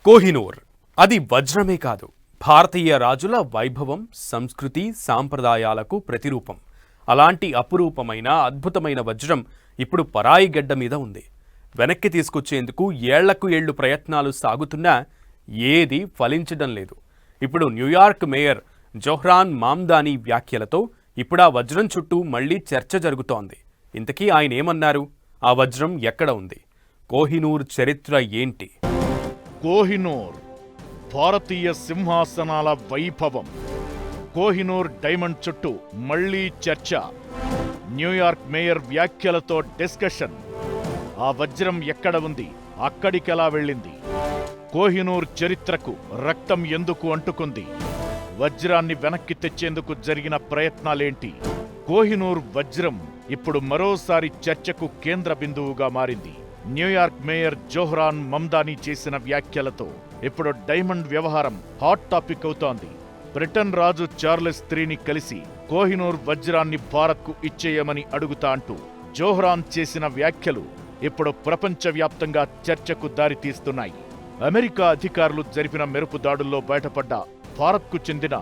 కోహినూర్ అది వజ్రమే కాదు, భారతీయ రాజుల వైభవం, సంస్కృతి, సాంప్రదాయాలకు ప్రతిరూపం. అలాంటి అపురూపమైన అద్భుతమైన వజ్రం ఇప్పుడు పరాయి గడ్డ మీద ఉంది. వెనక్కి తీసుకొచ్చేందుకు ఏళ్లకు ఏళ్లు ప్రయత్నాలు సాగుతున్నా ఏది ఫలించడం లేదు. ఇప్పుడు న్యూయార్క్ మేయర్ జోహ్రాన్ మమ్దానీ వ్యాఖ్యలతో ఇప్పుడా వజ్రం చుట్టూ మళ్లీ చర్చ జరుగుతోంది. ఇంతకీ ఆయన ఏమన్నారు? ఆ వజ్రం ఎక్కడ ఉంది? కోహినూర్ చరిత్ర ఏంటి? కోహినూర్ భారతీయ సింహాసనాల వైభవం. కోహినూర్ డైమండ్ చుట్టూ మళ్లీ చర్చ. న్యూయార్క్ మేయర్ వ్యాఖ్యలతో డిస్కషన్. ఆ వజ్రం ఎక్కడ ఉంది? అక్కడికెలా వెళ్ళింది? కోహినూర్ చరిత్రకు రక్తం ఎందుకు అంటుకుంది? వజ్రాన్ని వెనక్కి తెచ్చేందుకు జరిగిన ప్రయత్నాలేంటి? కోహినూర్ వజ్రం ఇప్పుడు మరోసారి చర్చకు కేంద్ర బిందువుగా మారింది. న్యూయార్క్ మేయర్ జోహ్రాన్ మమ్దానీ చేసిన వ్యాఖ్యలతో ఇప్పుడు డైమండ్ వ్యవహారం హాట్ టాపిక్ అవుతోంది. బ్రిటన్ రాజు చార్లెస్ IIIని కలిసి కోహినూర్ వజ్రాన్ని భారత్కు ఇచ్చేయమని అడుగుతా అంటూ జోహ్రాన్ చేసిన వ్యాఖ్యలు ఇప్పుడు ప్రపంచవ్యాప్తంగా చర్చకు దారితీస్తున్నాయి. అమెరికా అధికారులు జరిపిన మెరుపు దాడుల్లో బయటపడ్డ భారత్కు చెందిన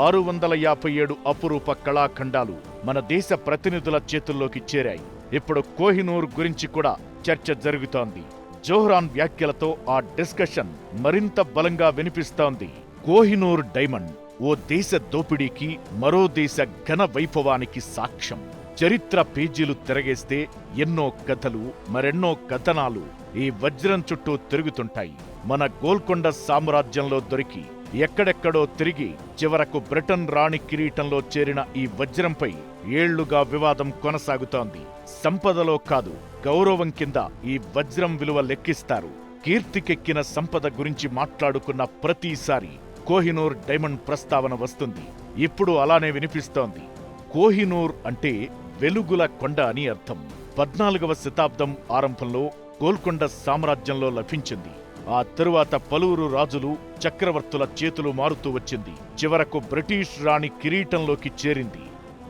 657 అపురూప కళాఖండాలు మన దేశ ప్రతినిధుల చేతుల్లోకి చేరాయి. ఇప్పుడు కోహినూర్ గురించి కూడా చర్చ జరుగుతోంది. జోహ్రాన్ వ్యాఖ్యలతో ఆ డిస్కషన్ మరింత బలంగా వినిపిస్తోంది. కోహినూర్ డైమండ్ ఓ దేశ దోపిడీకి, మరో దేశ ఘన వైభవానికి సాక్ష్యం. చరిత్ర పేజీలు తిరగేస్తే ఎన్నో కథలు, మరెన్నో కథనాలు ఈ వజ్రం చుట్టూ తిరుగుతుంటాయి. మన గోల్కొండ సామ్రాజ్యంలో దొరికి ఎక్కడెక్కడో తిరిగి చివరకు బ్రిటన్ రాణి కిరీటంలో చేరిన ఈ వజ్రంపై ఏళ్లుగా వివాదం కొనసాగుతోంది. సంపదలో కాదు, గౌరవం కింద ఈ వజ్రం విలువ లెక్కిస్తారు. కీర్తికెక్కిన సంపద గురించి మాట్లాడుకున్న ప్రతిసారి కోహినూర్ డైమండ్ ప్రస్తావన వస్తుంది. ఇప్పుడు అలానే వినిపిస్తోంది. కోహినూర్ అంటే వెలుగుల కొండ అని అర్థం. 14వ శతాబ్దం ఆరంభంలో గోల్కొండ సామ్రాజ్యంలో లభించింది. ఆ తరువాత పలువురు రాజులు, చక్రవర్తుల చేతులు మారుతూ వచ్చింది. చివరకు బ్రిటిష్ రాణి కిరీటంలోకి చేరింది.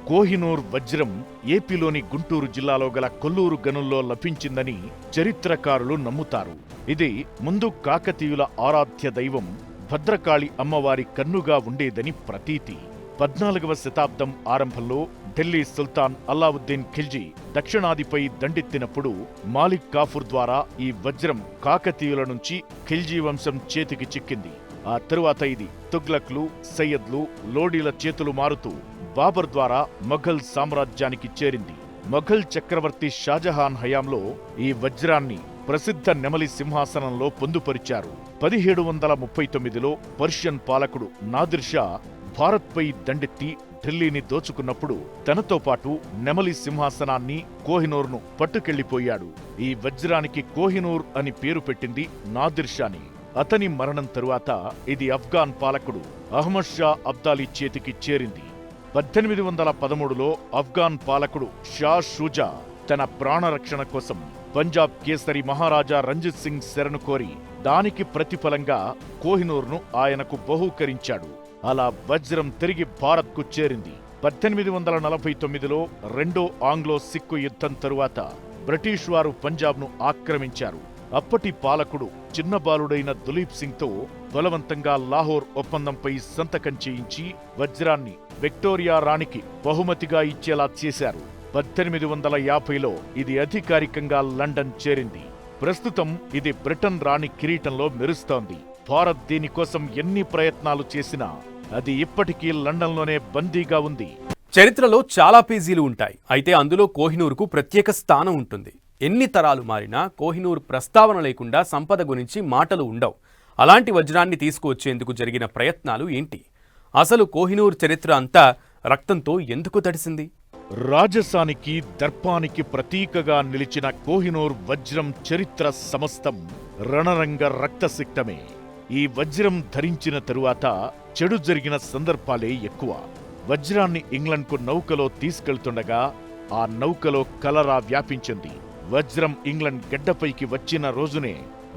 కోహినూర్ వజ్రం ఏపీలోని గుంటూరు జిల్లాలో గల కొల్లూరు గనుల్లో లభించిందని చరిత్రకారులు నమ్ముతారు. ఇది ముందు కాకతీయుల ఆరాధ్య దైవం భద్రకాళి అమ్మవారి కన్నుగా ఉండేదని ప్రతీతి. 14వ శతాబ్దం ఆరంభంలో ఢిల్లీ సుల్తాన్ అలావుద్దీన్ ఖిల్జీ దక్షిణాదిపై దండెత్తినప్పుడు మాలిక్ కాఫూర్ ద్వారా ఈ వజ్రం కాకతీయుల నుంచి ఖిల్జీ వంశం చేతికి చిక్కింది. ఆ తరువాత ఇది తుగ్లక్లు, సయ్యద్లు, లోడీల చేతులు మారుతూ బాబర్ ద్వారా మొఘల్ సామ్రాజ్యానికి చేరింది. మొఘల్ చక్రవర్తి షాజహాన్ హయాంలో ఈ వజ్రాన్ని ప్రసిద్ధ నెమలి సింహాసనంలో పొందుపరిచారు. 1739లో పర్షియన్ పాలకుడు నాదిర్ షా భారత్పై దండెత్తి ఢిల్లీని దోచుకున్నప్పుడు తనతో పాటు నెమలి సింహాసనాన్ని, కోహినూర్ను పట్టుకెళ్లిపోయాడు. ఈ వజ్రానికి కోహినూర్ అని పేరు పెట్టింది నాదిర్ షాని. అతని మరణం తరువాత ఇది ఆఫ్ఘాన్ పాలకుడు అహ్మద్ షా అబ్దాలీ చేతికి చేరింది. 1813లో ఆఫ్ఘాన్ పాలకుడు షా షూజా తన ప్రాణరక్షణ కోసం పంజాబ్ కేసరి మహారాజా రంజిత్ సింగ్ శరణు కోరి దానికి ప్రతిఫలంగా కోహినూర్ను ఆయనకు బహూకరించాడు. అలా వజ్రం తిరిగి భారత్కు చేరింది. 1849లో రెండో ఆంగ్లో సిక్కు యుద్ధం తరువాత బ్రిటిష్ వారు పంజాబ్ను ఆక్రమించారు. అప్పటి పాలకుడు చిన్నబాలుడైన దులీప్ సింగ్తో బలవంతంగా లాహోర్ ఒప్పందంపై సంతకం చేయించి వజ్రాన్ని విక్టోరియా రాణికి బహుమతిగా ఇచ్చేలా చేశారు. 1850లో ఇది అధికారికంగా లండన్ చేరింది. ప్రస్తుతం ఇది బ్రిటన్ రాణి కిరీటంలో మెరుస్తోంది. భారత్ దీనికోసం ఎన్ని ప్రయత్నాలు చేసినా అది ఇప్పటికీ లండన్లోనే బందీగా ఉంది. చరిత్రలో చాలా పేజీలు ఉంటాయి. అయితే అందులో కోహినూర్కు ప్రత్యేక స్థానం ఉంటుంది. ఎన్ని తరాలు మారినా కోహినూర్ ప్రస్తావన లేకుండా సంపద గురించి మాటలు ఉండవు. అలాంటి వజ్రాన్ని తీసుకువచ్చేందుకు జరిగిన ప్రయత్నాలు ఏంటి? అసలు కోహినూర్ చరిత్ర అంతా రక్తంతో ఎందుకు తడిసింది? రాజసానికి, దర్పానికి ప్రతీకగా నిలిచిన కోహినూర్ వజ్రం చరిత్ర సమస్తం రణరంగ రక్తసిక్తమే. ఈ వజ్రం ధరించిన తరువాత చెడు జరిగిన సందర్భాలే ఎక్కువ. వజ్రాన్ని ఇంగ్లండ్కు నౌకలో తీసుకెళ్తుండగా ఆ నౌకలో కలరా వ్యాపించింది. వజ్రం ఇంగ్లండ్ గడ్డపైకి వచ్చిన రోజునే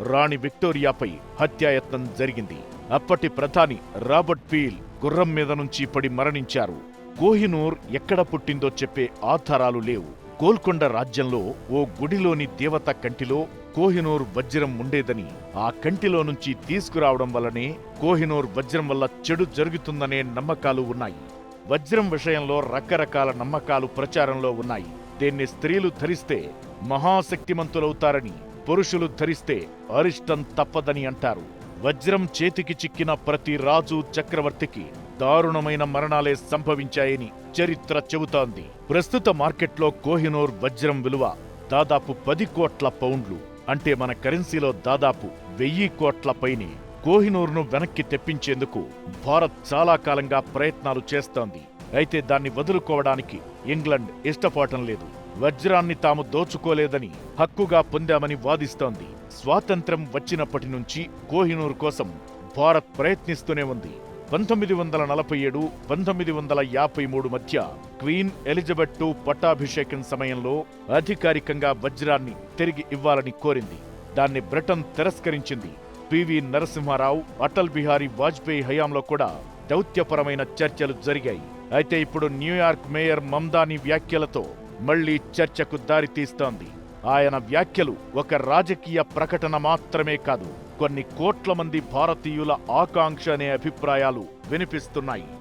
రాణి విక్టోరియాపై హత్యాయత్నం జరిగింది. అప్పటి ప్రధాని రాబర్ట్ పీల్ గుర్రం మీద నుంచి పడి మరణించారు. కోహినూర్ ఎక్కడ పుట్టిందో చెప్పే ఆధారాలు లేవు. గోల్కొండ రాజ్యంలో ఓ గుడిలోని దేవత కంటిలో కోహినూర్ వజ్రం ఉండేదని, ఆ కంటిలో నుంచి తీసుకురావడం వల్లనే కోహినూర్ వజ్రం వల్ల చెడు జరుగుతుందనే నమ్మకాలు ఉన్నాయి. వజ్రం విషయంలో రకరకాల నమ్మకాలు ప్రచారంలో ఉన్నాయి. దీన్ని స్త్రీలు ధరిస్తే మహాశక్తిమంతులవుతారని, పురుషులు ధరిస్తే అరిష్టం తప్పదని అంటారు. వజ్రం చేతికి చిక్కిన ప్రతి రాజు చక్రవర్తికి దారుణమైన మరణాలే సంభవించాయని చరిత్ర చెబుతోంది. ప్రస్తుత మార్కెట్లో కోహినూర్ వజ్రం విలువ దాదాపు 10 కోట్ల పౌండ్లు, అంటే మన కరెన్సీలో దాదాపు 1000 కోట్ల పైనే. కోహినూర్ను వెనక్కి తెప్పించేందుకు భారత్ చాలా కాలంగా ప్రయత్నాలు చేస్తోంది. అయితే దాన్ని వదులుకోవడానికి ఇంగ్లండ్ ఇష్టపడటం లేదు. వజ్రాన్ని తాము దోచుకోలేదని, హక్కుగా పొందామని వాదిస్తోంది. స్వాతంత్ర్యం వచ్చినప్పటి నుంచి కోహినూర్ కోసం భారత్ ప్రయత్నిస్తూనే ఉంది. 1947, 1953 మధ్య క్వీన్ ఎలిజబెత్ II పట్టాభిషేకం సమయంలో అధికారికంగా వజ్రాన్ని తిరిగి ఇవ్వాలని కోరింది. దాన్ని బ్రిటన్ తిరస్కరించింది. పివి నరసింహారావు, అటల్ బిహారీ వాజ్పేయి హయాంలో కూడా దౌత్యపరమైన చర్చలు జరిగాయి. అయితే ఇప్పుడు న్యూయార్క్ మేయర్ మమ్దాని వ్యాఖ్యలతో మళ్లీ చర్చకు దారితీస్తోంది. ఆయన వ్యాఖ్యలు ఒక రాజకీయ ప్రకటన మాత్రమే కాదు, కొన్ని కోట్ల మంది భారతీయుల ఆకాంక్ష అనే అభిప్రాయాలు వినిపిస్తున్నాయి.